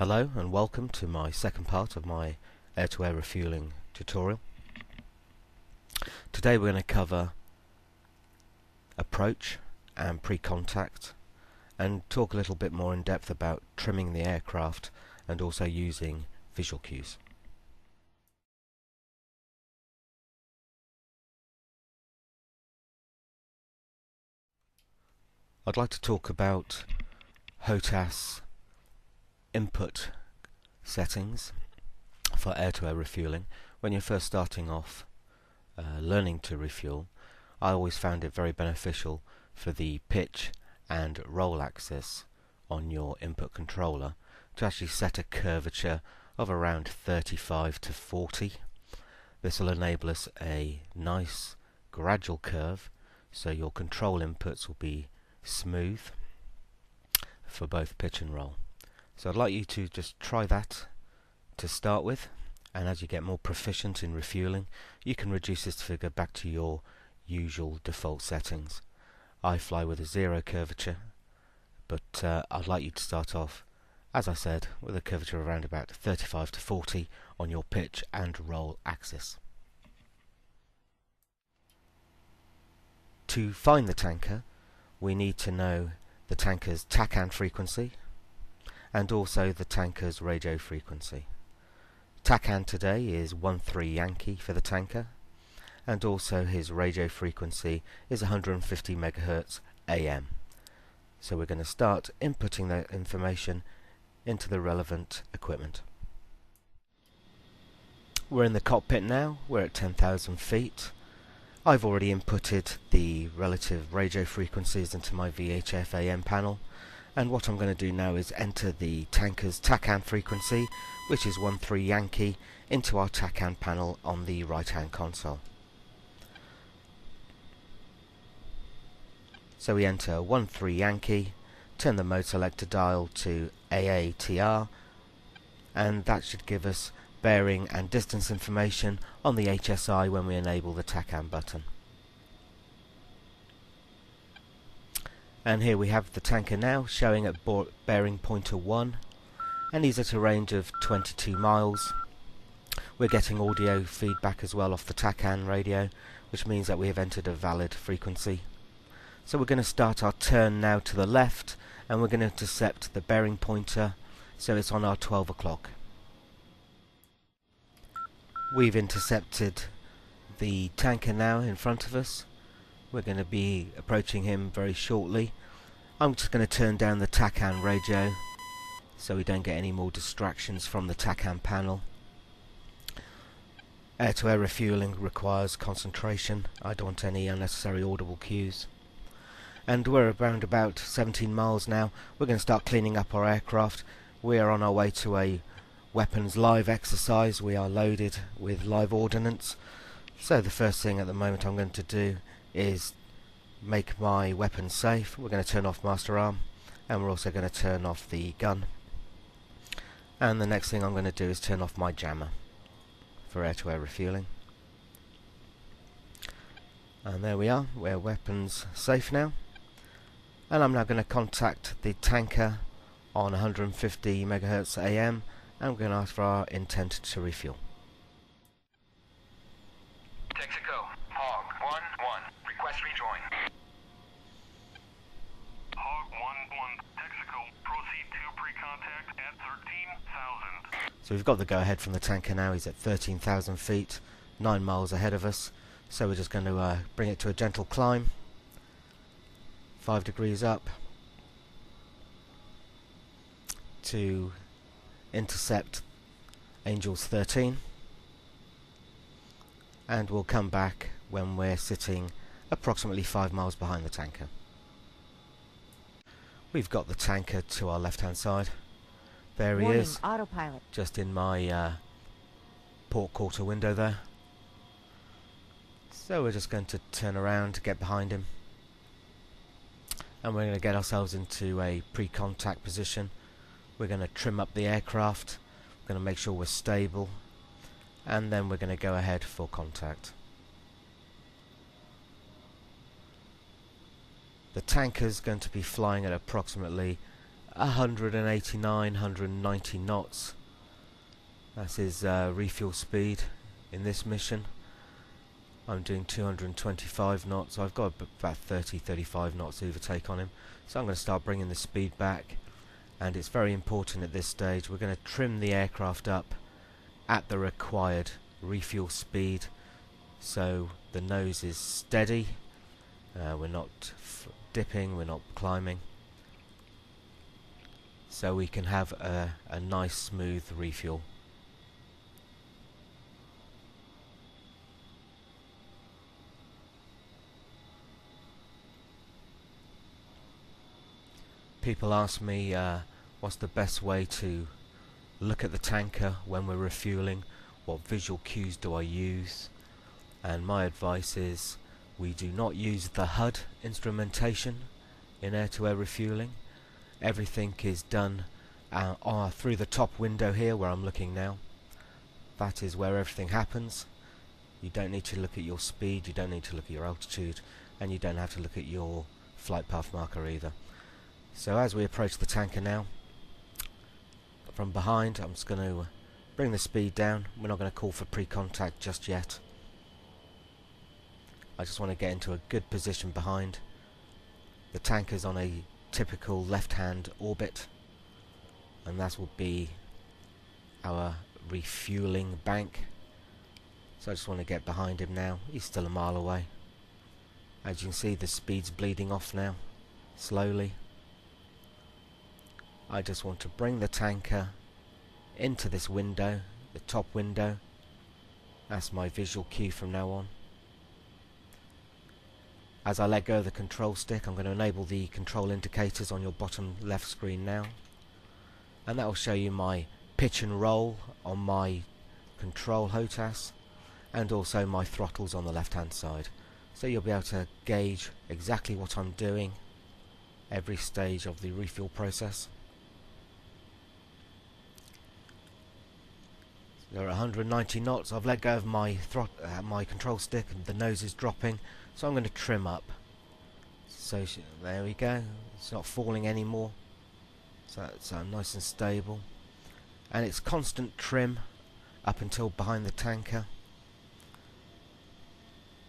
Hello and welcome to my second part of my air-to-air refueling tutorial. Today we're going to cover approach and pre-contact and talk a little bit more in depth about trimming the aircraft and also using visual cues. I'd like to talk about HOTAS input settings for air-to-air refueling. When you're first starting off learning to refuel, I always found it very beneficial for the pitch and roll axis on your input controller to actually set a curvature of around 35 to 40. This will enable us a nice gradual curve, so your control inputs will be smooth for both pitch and roll. So I'd like you to just try that to start with, and as you get more proficient in refueling, you can reduce this figure back to your usual default settings. I fly with a zero curvature, but I'd like you to start off, as I said, with a curvature of around about 35 to 40 on your pitch and roll axis. To find the tanker, we need to know the tanker's TACAN frequency and also the tanker's radio frequency. TACAN today is 13 Yankee for the tanker, and also his radio frequency is 150 MHz AM. So we're going to start inputting that information into the relevant equipment. We're in the cockpit now, we're at 10,000 feet. I've already inputted the relative radio frequencies into my VHF AM panel, and what I'm going to do now is enter the tanker's TACAN frequency, which is 13 Yankee, into our TACAN panel on the right hand console. So we enter 13 Yankee, turn the mode selector dial to AATR, and that should give us bearing and distance information on the HSI when we enable the TACAN button. And here we have the tanker now showing at bearing pointer 1, and he's at a range of 22 miles. We're getting audio feedback as well off the TACAN radio, which means that we have entered a valid frequency. So we're going to start our turn now to the left, and we're going to intercept the bearing pointer, so it's on our 12 o'clock. We've intercepted the tanker now in front of us. We're going to be approaching him very shortly. I'm just going to turn down the TACAN radio so we don't get any more distractions from the TACAN panel. Air-to-air refueling requires concentration. I don't want any unnecessary audible cues. And we're around about 17 miles now. We're going to start cleaning up our aircraft. We are on our way to a weapons live exercise. We are loaded with live ordnance. So the first thing at the moment I'm going to do is make my weapon safe. We're going to turn off master arm, and we're also going to turn off the gun. And the next thing I'm going to do is turn off my jammer for air-to-air refueling. And there we are, we're weapons safe now. And I'm now going to contact the tanker on 150 MHz AM, and we're going to ask for our intent to refuel. Texaco, Hog 1-1, request rejoin. Hog 1-1, Texaco, proceed to pre-contact at 13,000. So we've got the go-ahead from the tanker now. He's at 13,000 feet, 9 miles ahead of us. So we're just going to bring it to a gentle climb, 5 degrees up, to intercept Angels 13. And we'll come back when we're sitting approximately 5 miles behind the tanker. We've got the tanker to our left hand side. There he is, autopilot. just in my port quarter window there. So we're just going to turn around to get behind him, and we're going to get ourselves into a pre-contact position. We're going to trim up the aircraft, we're going to make sure we're stable, and then we're going to go ahead for contact. The tanker's going to be flying at approximately 189, 190 knots. That's his refuel speed in this mission. I'm doing 225 knots. I've got about 30-35 knots overtake on him. So I'm going to start bringing the speed back. And it's very important at this stage. We're going to trim the aircraft up at the required refuel speed, so the nose is steady. We're not dipping, we're not climbing. So we can have a nice smooth refuel. People ask me what's the best way to look at the tanker when we're refueling, what visual cues do I use, and my advice is we do not use the HUD instrumentation in air-to-air refueling. Everything is done through the top window here where I'm looking now. That is where everything happens. You don't need to look at your speed, you don't need to look at your altitude, and you don't have to look at your flight path marker either. So as we approach the tanker now, from behind, I'm just going to bring the speed down. We're not going to call for pre-contact just yet. I just want to get into a good position behind. The tanker's on a typical left-hand orbit, and that will be our refueling bank. So I just want to get behind him now. He's still a mile away. As you can see, the speed's bleeding off now, slowly. I just want to bring the tanker into this window, the top window. That's my visual cue from now on. As I let go of the control stick, I'm going to enable the control indicators on your bottom left screen now. And that will show you my pitch and roll on my control HOTAS, and also my throttles on the left hand side. So you'll be able to gauge exactly what I'm doing every stage of the refuel process. There are 190 knots. I've let go of my control stick and the nose is dropping, so I'm going to trim up. So there we go. It's not falling anymore. So it's nice and stable. And it's constant trim up until behind the tanker.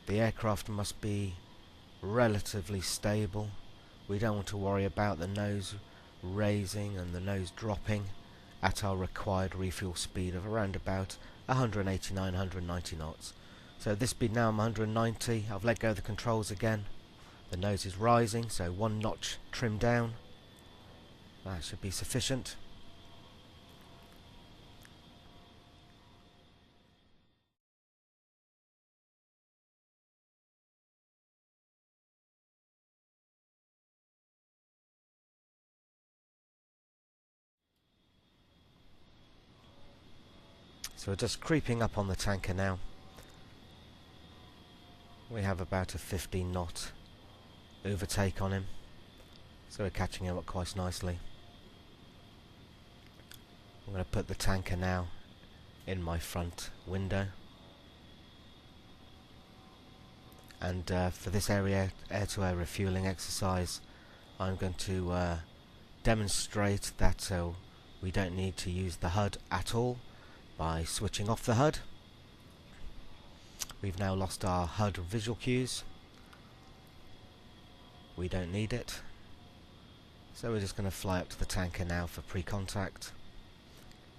The aircraft must be relatively stable. We don't want to worry about the nose raising and the nose dropping at our required refuel speed of around about 189, 190 knots. So at this speed now I'm 190. I've let go of the controls again. The nose is rising, so one notch trim down. That should be sufficient. So we're just creeping up on the tanker now. We have about a 15 knot overtake on him, so we're catching him up quite nicely. I'm going to put the tanker now in my front window, and for this air-to-air refueling exercise I'm going to demonstrate that we don't need to use the HUD at all by switching off the HUD. We've now lost our HUD visual cues. We don't need it. So we're just going to fly up to the tanker now for pre-contact.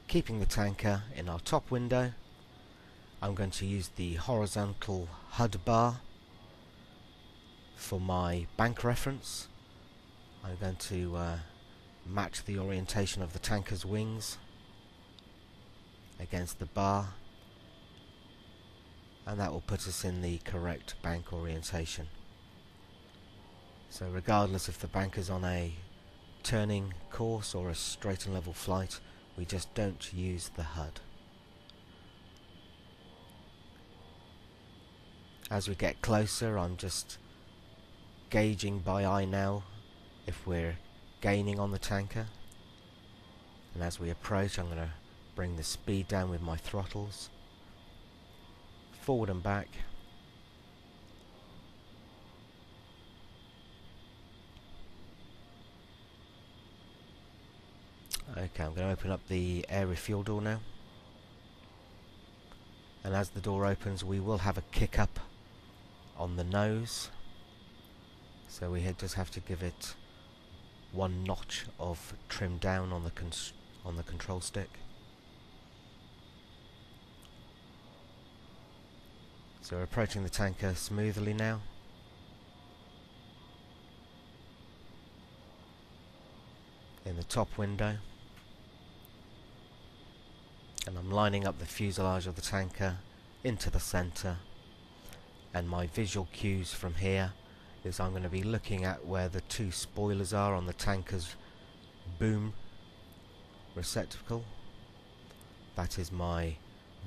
Keeping the tanker in our top window, I'm going to use the horizontal HUD bar for my bank reference. I'm going to match the orientation of the tanker's wings against the bar, and that will put us in the correct bank orientation. So regardless if the bank is on a turning course or a straight and level flight, we just don't use the HUD. As we get closer, I'm just gauging by eye now if we're gaining on the tanker, and as we approach I'm going to bring the speed down with my throttles, forward and back. Okay, I'm going to open up the air refuel door now. And as the door opens, we will have a kick up on the nose. So we just have to give it one notch of trim down on the control stick. So we're approaching the tanker smoothly now. In the top window. And I'm lining up the fuselage of the tanker into the center. And my visual cues from here is I'm going to be looking at where the two spoilers are on the tanker's boom receptacle. That is my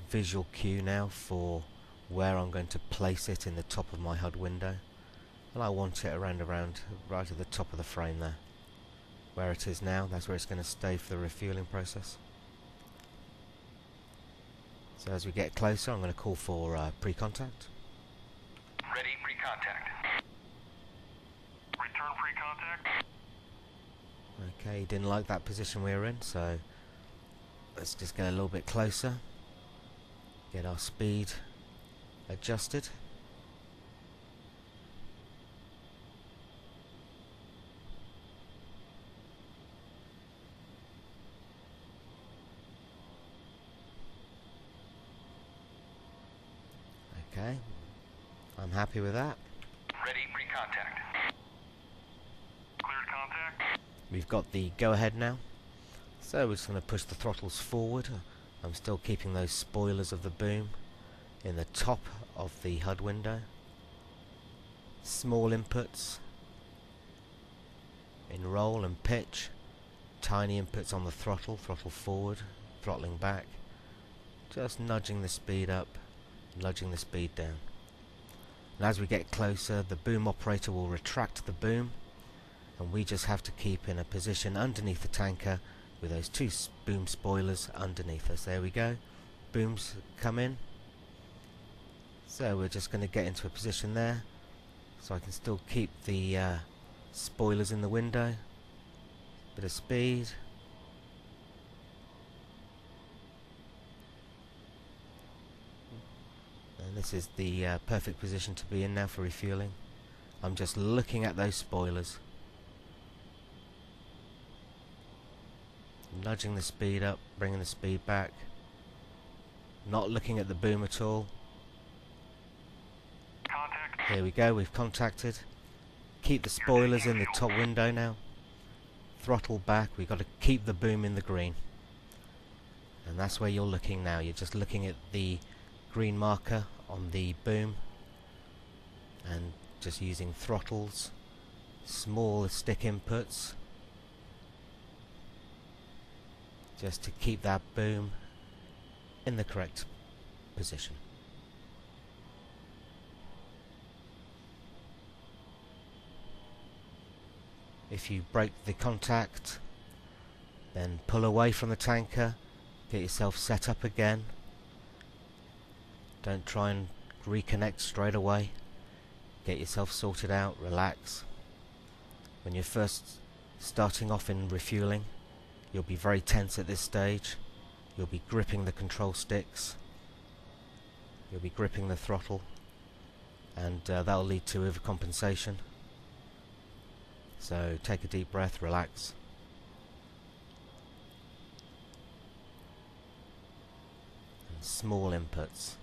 visual cue now for where I'm going to place it in the top of my HUD window. And I want it around right at the top of the frame there. Where it is now, that's where it's going to stay for the refueling process. So as we get closer, I'm going to call for pre-contact. Ready, pre-contact. Return pre-contact. Okay, he didn't like that position we were in, so let's just get a little bit closer. Get our speed adjusted. Okay, I'm happy with that. Ready, pre-contact. Cleared contact. We've got the go-ahead now. So we're just going to push the throttles forward. I'm still keeping those spoilers of the boom in the top of the HUD window. Small inputs in roll and pitch. Tiny inputs on the throttle forward, throttling back. Just nudging the speed up, nudging the speed down. And as we get closer, the boom operator will retract the boom, and we just have to keep in a position underneath the tanker with those two boom spoilers underneath us. There we go. Booms come in. So we're just going to get into a position there, so I can still keep the spoilers in the window. Bit of speed. And this is the perfect position to be in now for refueling. I'm just looking at those spoilers. Nudging the speed up, bringing the speed back. Not looking at the boom at all. Contact. Here we go, we've contacted. Keep the spoilers in the top window now. Throttle back, we've got to keep the boom in the green. And that's where you're looking now. You're just looking at the green marker on the boom and just using throttles, small stick inputs, just to keep that boom in the correct position. If you break the contact, then pull away from the tanker, get yourself set up again. Don't try and reconnect straight away. Get yourself sorted out, relax. When you're first starting off in refueling, you'll be very tense at this stage. You'll be gripping the control sticks. You'll be gripping the throttle, and that'll lead to overcompensation. So take a deep breath, relax. And small inputs.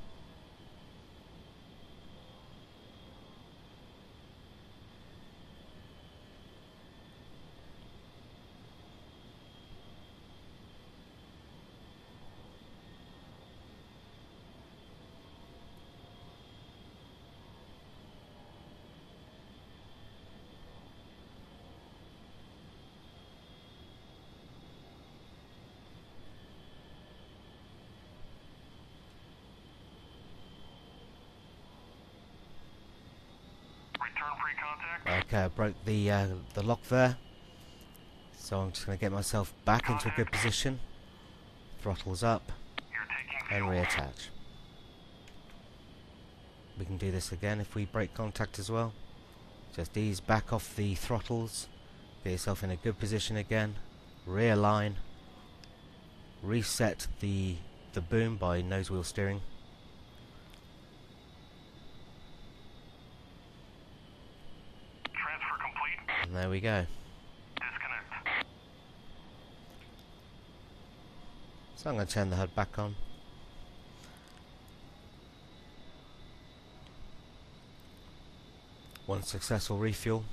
Return pre-contact. Okay, I broke the lock there, so I'm just going to get myself back into a good position. Throttles up You're taking and fuel. reattach. We can do this again if we break contact as well. Just ease back off the throttles, get yourself in a good position again, realign, reset the boom by nose wheel steering. Transfer complete. And there we go. Disconnect. So I'm going to turn the HUD back on. One successful refuel.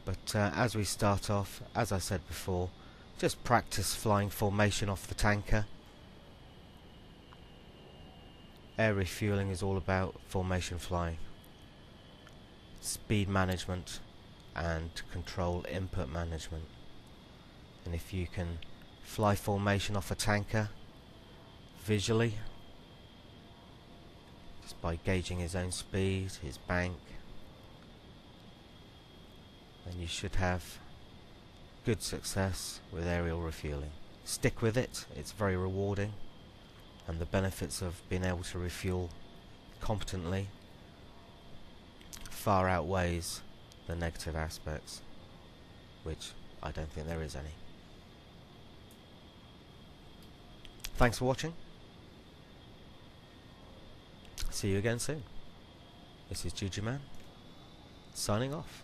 But as we start off, as I said before, just practice flying formation off the tanker. Air refueling is all about formation flying, speed management and control input management. And if you can fly formation off a tanker visually, just by gauging his own speed, his bank, then you should have good success with aerial refueling. Stick with it, it's very rewarding, and the benefits of being able to refuel competently far outweighs the negative aspects, which I don't think there is any. Thanks for watching. See you again soon. This is JuJuMan, signing off.